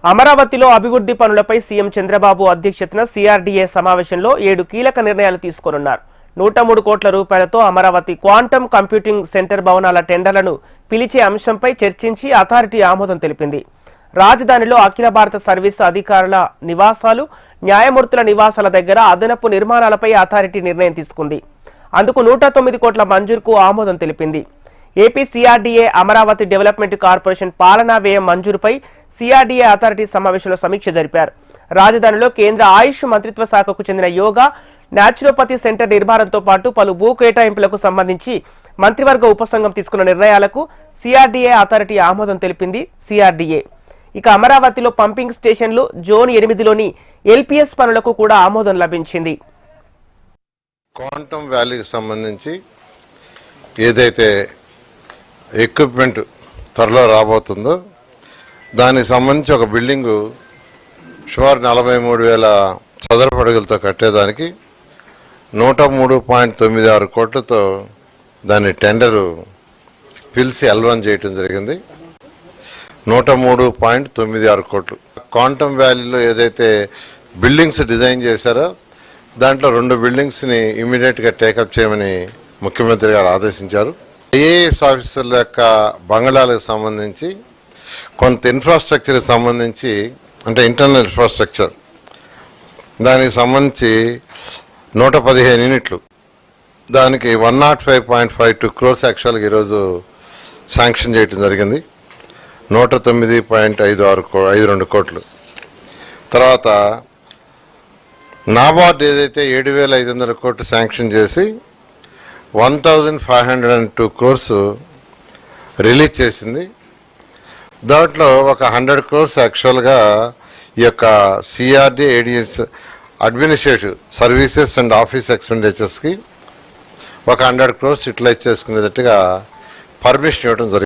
అమరావతిలో అభివృద్ధి పనులపై సీఎం చంద్రబాబు అధ్యక్షతన సిఆర్డీఏ సమావేశంలో 7 కీలక నిర్ణయాలు తీసుకోనున్నారు. 103 కోట్ల రూపాయలతో అమరావతి క్వాంటమ్ కంప్యూటింగ్ సెంటర్ భవనాల టెండర్లను పిలిచే అంశంపై చర్చించి అథారిటీ ఆమోదం తెలిపింది. రాజధానిలో అఖిల భారత సర్వీసు అధికారుల నివాసాలు, న్యాయమూర్తుల నివాసాల దగ్గర అదనపు నిర్మాణాలపై అథారిటీ నిర్ణయం తీసుకుంది. అందుకు 109 కోట్ల మంజూరుకు ఆమోదం తెలిపింది. AP CRDA Amaravati development corporation పాలనా వ్యయం మంజూరుపై సిఆర్డీఏ అథారిటీ సమావేశంలో సమీక్ష జరిపారు. రాజధానిలో కేంద్ర ఆయుష్ మంత్రిత్వ శాఖకు చెందిన యోగా, న్యాచురోపతి సెంటర్ నిర్మాణంతో పాటు పలు భూ కేటాయింపులకు సంబంధించి మంత్రివర్గ ఉపసంఘం తీసుకున్న నిర్ణయాలకు సిఆర్డీఏ అథారిటీ ఆమోదం తెలిపింది. సిఆర్డీఏ ఇక అమరావతిలో పంపింగ్ స్టేషన్లు, జోన్ 8లోని ఎల్పీఎస్ పనులకు కూడా ఆమోదం లభించింది. క్వాంటమ్ వ్యాలీకి సంబంధించి ఏదైతే ఎక్విప్మెంట్ త్వరలో రాబోతుందో దానికి సంబంధించి ఒక బిల్డింగు సుమారు 43,000 చదరపు అడుగులతో కట్టేదానికి 103.96 కోట్లతో దాని టెండరు పిలిచి L1 చేయటం జరిగింది. 103.96 కోట్లు. క్వాంటమ్ వ్యాలీలో ఏదైతే బిల్డింగ్స్ డిజైన్ చేశారో దాంట్లో 2 బిల్డింగ్స్ని ఇమీడియట్గా టేకప్ చేయమని ముఖ్యమంత్రి గారు ఆదేశించారు. ఐఏఎస్ ఆఫీసర్ల యొక్క బంగళాలకు సంబంధించి కొంత ఇన్ఫ్రాస్ట్రక్చర్కి సంబంధించి, అంటే ఇంటర్నల్ ఇన్ఫ్రాస్ట్రక్చర్, దానికి సంబంధించి 115 యూనిట్లు, దానికి 105.52 క్రోర్స్ యాక్చువల్గా ఈరోజు శాంక్షన్ చేయడం జరిగింది. 109.52 కోట్లు. తర్వాత నాబార్డ్ ఏదైతే 7,500 కోట్లు శాంక్షన్ చేసి 1,502 క్రోర్స్ రిలీజ్ చేసింది. దాంట్లో ఒక 100 క్రోర్స్ యాక్చువల్గా ఈ యొక్క CRD ADS administrative services and office ఎక్స్పెండిచర్స్కి ఒక 100 క్రోర్స్ యూటిలైజ్ చేసుకునేటట్టుగా పర్మిషన్ ఇవ్వడం జరిగింది.